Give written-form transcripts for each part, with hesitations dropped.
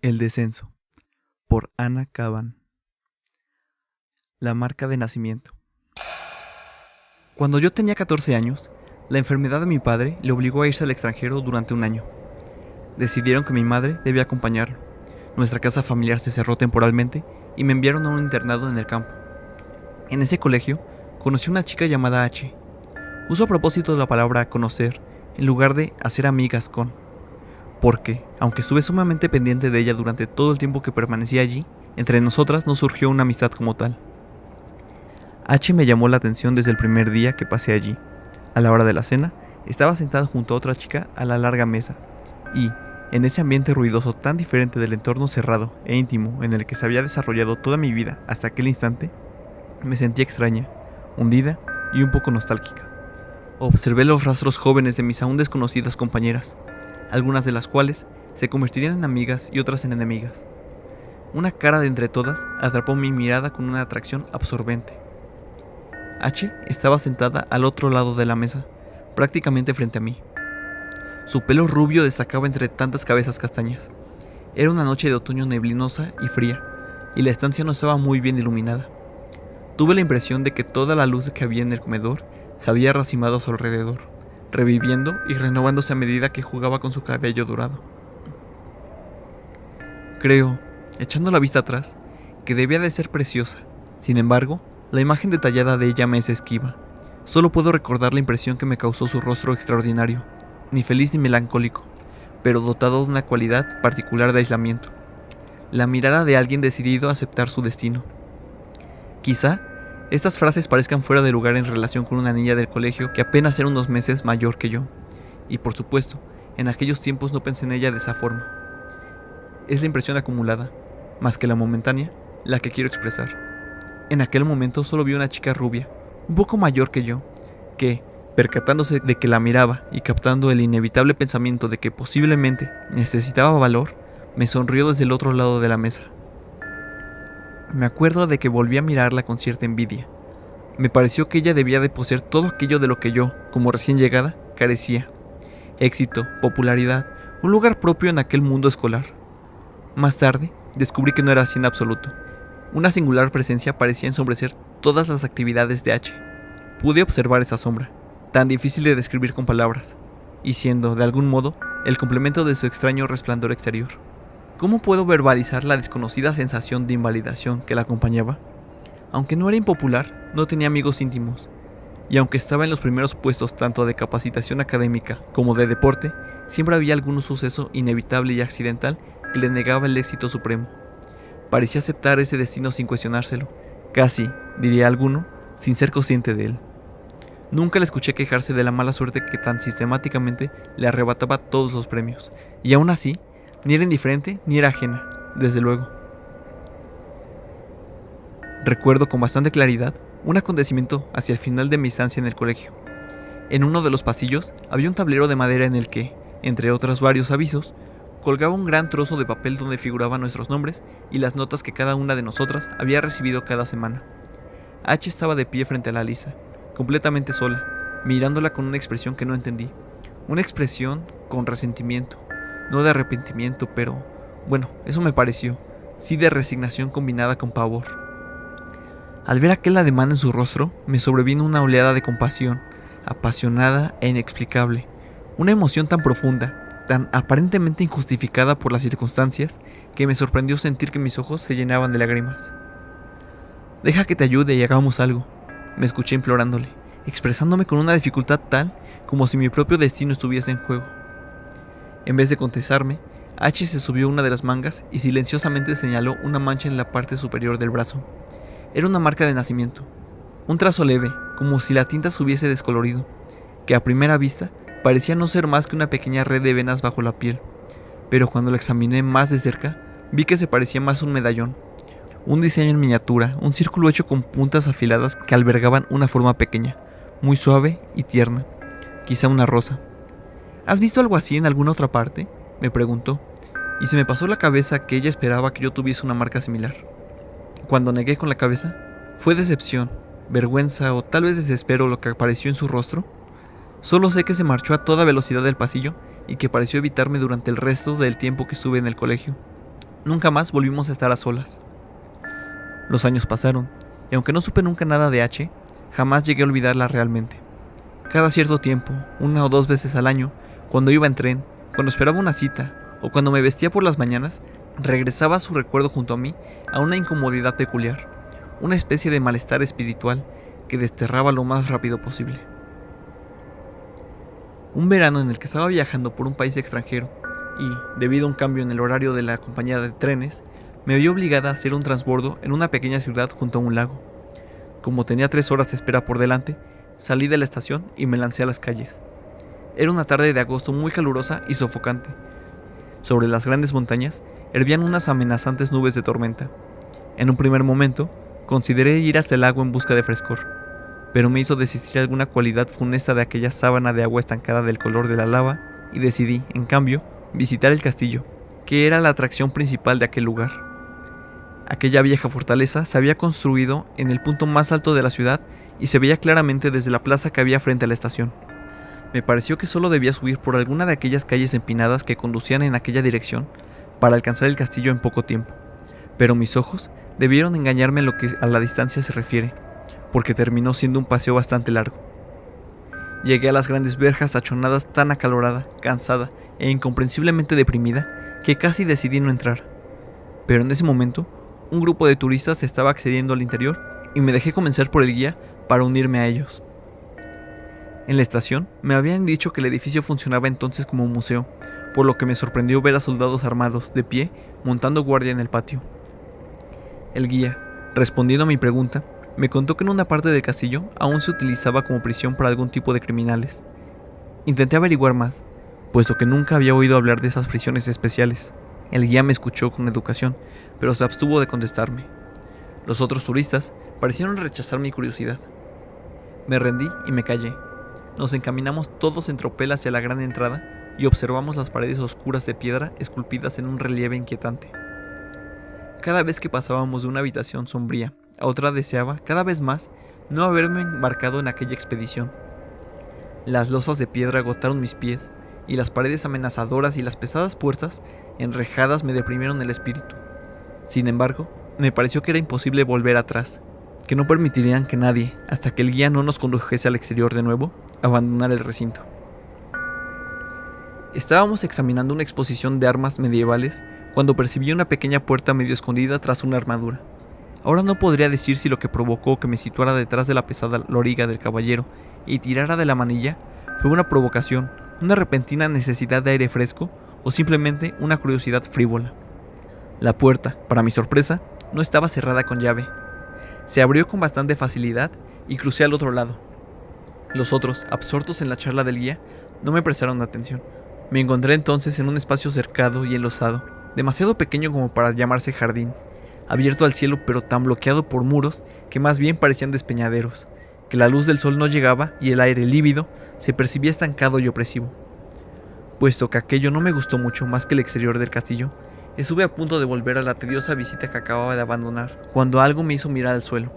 El descenso, por Ana Kavan. La marca de nacimiento. Cuando yo tenía 14 años, la enfermedad de mi padre le obligó a irse al extranjero durante un año. Decidieron que mi madre debía acompañarlo. Nuestra casa familiar se cerró temporalmente y me enviaron a un internado en el campo. En ese colegio, conocí a una chica llamada H. Uso a propósito la palabra conocer en lugar de hacer amigas con. Porque, aunque estuve sumamente pendiente de ella durante todo el tiempo que permanecí allí, entre nosotras no surgió una amistad como tal. H me llamó la atención desde el primer día que pasé allí. A la hora de la cena, estaba sentada junto a otra chica a la larga mesa, y, en ese ambiente ruidoso tan diferente del entorno cerrado e íntimo en el que se había desarrollado toda mi vida hasta aquel instante, me sentí extraña, hundida y un poco nostálgica. Observé los rastros jóvenes de mis aún desconocidas compañeras, algunas de las cuales se convertirían en amigas y otras en enemigas. Una cara de entre todas atrapó mi mirada con una atracción absorbente. H estaba sentada al otro lado de la mesa, prácticamente frente a mí. Su pelo rubio destacaba entre tantas cabezas castañas. Era una noche de otoño neblinosa y fría, y la estancia no estaba muy bien iluminada. Tuve la impresión de que toda la luz que había en el comedor se había racimado a su alrededor, reviviendo y renovándose a medida que jugaba con su cabello dorado. Creo, echando la vista atrás, que debía de ser preciosa. Sin embargo, la imagen detallada de ella me es esquiva. Solo puedo recordar la impresión que me causó su rostro extraordinario, ni feliz ni melancólico, pero dotado de una cualidad particular de aislamiento. La mirada de alguien decidido a aceptar su destino. Quizá estas frases parezcan fuera de lugar en relación con una niña del colegio que apenas era unos meses mayor que yo, y por supuesto, en aquellos tiempos no pensé en ella de esa forma. Es la impresión acumulada, más que la momentánea, la que quiero expresar. En aquel momento solo vi una chica rubia, un poco mayor que yo, que, percatándose de que la miraba y captando el inevitable pensamiento de que posiblemente necesitaba valor, me sonrió desde el otro lado de la mesa. Me acuerdo de que volví a mirarla con cierta envidia. Me pareció que ella debía de poseer todo aquello de lo que yo, como recién llegada, carecía. Éxito, popularidad, un lugar propio en aquel mundo escolar. Más tarde, descubrí que no era así en absoluto. Una singular presencia parecía ensombrecer todas las actividades de H. Pude observar esa sombra, tan difícil de describir con palabras, y siendo, de algún modo, el complemento de su extraño resplandor exterior. ¿Cómo puedo verbalizar la desconocida sensación de invalidación que la acompañaba? Aunque no era impopular, no tenía amigos íntimos, y aunque estaba en los primeros puestos tanto de capacitación académica como de deporte, siempre había algún suceso inevitable y accidental que le negaba el éxito supremo. Parecía aceptar ese destino sin cuestionárselo, casi, diría alguno, sin ser consciente de él. Nunca le escuché quejarse de la mala suerte que tan sistemáticamente le arrebataba todos los premios, y aún así, ni era indiferente ni era ajena, desde luego. Recuerdo con bastante claridad un acontecimiento hacia el final de mi estancia en el colegio. En uno de los pasillos había un tablero de madera en el que, entre otros varios avisos, colgaba un gran trozo de papel donde figuraban nuestros nombres y las notas que cada una de nosotras había recibido cada semana. H estaba de pie frente a la Lisa, completamente sola, mirándola con una expresión que no entendí. Una expresión con resentimiento. No de arrepentimiento, pero, bueno, eso me pareció, sí de resignación combinada con pavor. Al ver aquel ademán en su rostro, me sobrevino una oleada de compasión, apasionada e inexplicable, una emoción tan profunda, tan aparentemente injustificada por las circunstancias, que me sorprendió sentir que mis ojos se llenaban de lágrimas. «Deja que te ayude y hagamos algo», me escuché implorándole, expresándome con una dificultad tal como si mi propio destino estuviese en juego. En vez de contestarme, H se subió una de las mangas y silenciosamente señaló una mancha en la parte superior del brazo. Era una marca de nacimiento, un trazo leve, como si la tinta se hubiese descolorido, que a primera vista parecía no ser más que una pequeña red de venas bajo la piel, pero cuando la examiné más de cerca, vi que se parecía más a un medallón, un diseño en miniatura, un círculo hecho con puntas afiladas que albergaban una forma pequeña, muy suave y tierna, quizá una rosa. ¿Has visto algo así en alguna otra parte?, me preguntó, y se me pasó la cabeza que ella esperaba que yo tuviese una marca similar. Cuando negué con la cabeza, fue decepción, vergüenza o tal vez desespero lo que apareció en su rostro. Solo sé que se marchó a toda velocidad del pasillo y que pareció evitarme durante el resto del tiempo que estuve en el colegio. Nunca más volvimos a estar a solas. Los años pasaron, y aunque no supe nunca nada de H, jamás llegué a olvidarla realmente. Cada cierto tiempo, 1 o 2 veces al año, cuando iba en tren, cuando esperaba una cita, o cuando me vestía por las mañanas, regresaba su recuerdo junto a mí a una incomodidad peculiar, una especie de malestar espiritual que desterraba lo más rápido posible. Un verano en el que estaba viajando por un país extranjero y, debido a un cambio en el horario de la compañía de trenes, me vi obligada a hacer un transbordo en una pequeña ciudad junto a un lago. Como tenía 3 horas de espera por delante, salí de la estación y me lancé a las calles. Era una tarde de agosto muy calurosa y sofocante. Sobre las grandes montañas hervían unas amenazantes nubes de tormenta. En un primer momento, consideré ir hasta el lago en busca de frescor, pero me hizo desistir alguna cualidad funesta de aquella sábana de agua estancada del color de la lava y decidí, en cambio, visitar el castillo, que era la atracción principal de aquel lugar. Aquella vieja fortaleza se había construido en el punto más alto de la ciudad y se veía claramente desde la plaza que había frente a la estación. Me pareció que solo debía subir por alguna de aquellas calles empinadas que conducían en aquella dirección para alcanzar el castillo en poco tiempo, pero mis ojos debieron engañarme en lo que a la distancia se refiere, porque terminó siendo un paseo bastante largo. Llegué a las grandes verjas tachonadas tan acalorada, cansada e incomprensiblemente deprimida que casi decidí no entrar. Pero en ese momento, un grupo de turistas estaba accediendo al interior y me dejé convencer por el guía para unirme a ellos. En la estación me habían dicho que el edificio funcionaba entonces como un museo, por lo que me sorprendió ver a soldados armados, de pie, montando guardia en el patio. El guía, respondiendo a mi pregunta, me contó que en una parte del castillo aún se utilizaba como prisión para algún tipo de criminales. Intenté averiguar más, puesto que nunca había oído hablar de esas prisiones especiales. El guía me escuchó con educación, pero se abstuvo de contestarme. Los otros turistas parecieron rechazar mi curiosidad. Me rendí y me callé. Nos encaminamos todos en tropel hacia la gran entrada y observamos las paredes oscuras de piedra esculpidas en un relieve inquietante. Cada vez que pasábamos de una habitación sombría a otra deseaba, cada vez más, no haberme embarcado en aquella expedición. Las losas de piedra agotaron mis pies, y las paredes amenazadoras y las pesadas puertas enrejadas me deprimieron el espíritu. Sin embargo, me pareció que era imposible volver atrás, que no permitirían que nadie, hasta que el guía no nos condujese al exterior de nuevo, abandonara el recinto. Estábamos examinando una exposición de armas medievales cuando percibí una pequeña puerta medio escondida tras una armadura. Ahora no podría decir si lo que provocó que me situara detrás de la pesada loriga del caballero y tirara de la manilla fue una provocación, una repentina necesidad de aire fresco o simplemente una curiosidad frívola. La puerta, para mi sorpresa, no estaba cerrada con llave. Se abrió con bastante facilidad y crucé al otro lado. Los otros, absortos en la charla del guía, no me prestaron atención. Me encontré entonces en un espacio cercado y enlosado, demasiado pequeño como para llamarse jardín, abierto al cielo pero tan bloqueado por muros que más bien parecían despeñaderos, que la luz del sol no llegaba y el aire lívido se percibía estancado y opresivo. Puesto que aquello no me gustó mucho más que el exterior del castillo, estuve a punto de volver a la tediosa visita que acababa de abandonar, cuando algo me hizo mirar al suelo.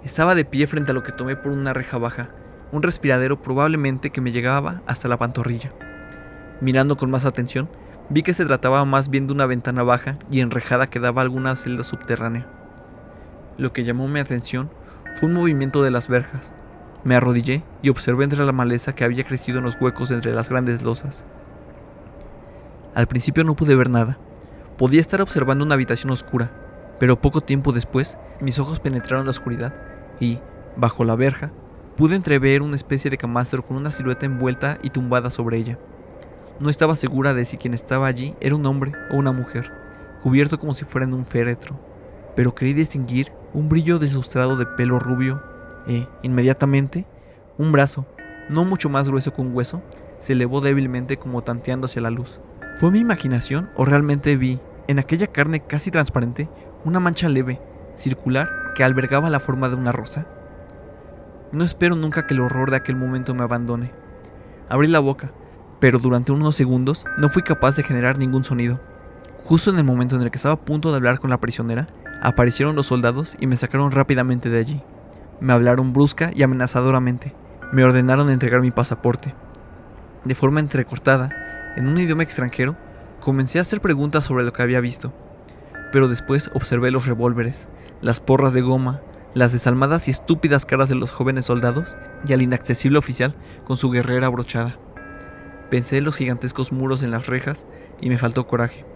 Estaba de pie frente a lo que tomé por una reja baja, un respiradero probablemente que me llegaba hasta la pantorrilla. Mirando con más atención, vi que se trataba más bien de una ventana baja y enrejada que daba a alguna celda subterránea. Lo que llamó mi atención fue un movimiento de las verjas. Me arrodillé y observé entre la maleza que había crecido en los huecos entre las grandes losas. Al principio no pude ver nada. Podía estar observando una habitación oscura, pero poco tiempo después mis ojos penetraron la oscuridad y, bajo la verja, pude entrever una especie de camastro con una silueta envuelta y tumbada sobre ella. No estaba segura de si quien estaba allí era un hombre o una mujer, cubierto como si fuera en un féretro, pero creí distinguir un brillo deslumbrado de pelo rubio e, inmediatamente, un brazo, no mucho más grueso que un hueso, se elevó débilmente como tanteando hacia la luz. ¿Fue mi imaginación o realmente vi, en aquella carne casi transparente, una mancha leve, circular, que albergaba la forma de una rosa? No espero nunca que el horror de aquel momento me abandone. Abrí la boca, pero durante unos segundos no fui capaz de generar ningún sonido. Justo en el momento en el que estaba a punto de hablar con la prisionera, aparecieron los soldados y me sacaron rápidamente de allí. Me hablaron brusca y amenazadoramente. Me ordenaron entregar mi pasaporte. De forma entrecortada, en un idioma extranjero, comencé a hacer preguntas sobre lo que había visto, pero después observé los revólveres, las porras de goma, las desalmadas y estúpidas caras de los jóvenes soldados y al inaccesible oficial con su guerrera abrochada. Pensé en los gigantescos muros en las rejas y me faltó coraje.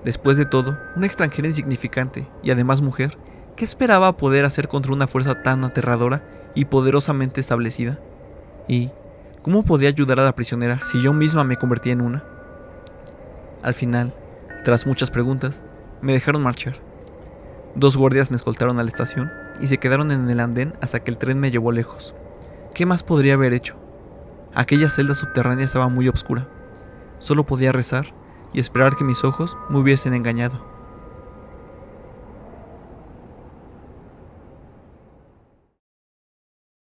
Después de todo, una extranjera insignificante y además mujer, ¿qué esperaba poder hacer contra una fuerza tan aterradora y poderosamente establecida? ¿Y cómo podía ayudar a la prisionera si yo misma me convertía en una? Al final, tras muchas preguntas, me dejaron marchar. 2 guardias me escoltaron a la estación y se quedaron en el andén hasta que el tren me llevó lejos. ¿Qué más podría haber hecho? Aquella celda subterránea estaba muy oscura. Solo podía rezar y esperar que mis ojos me hubiesen engañado.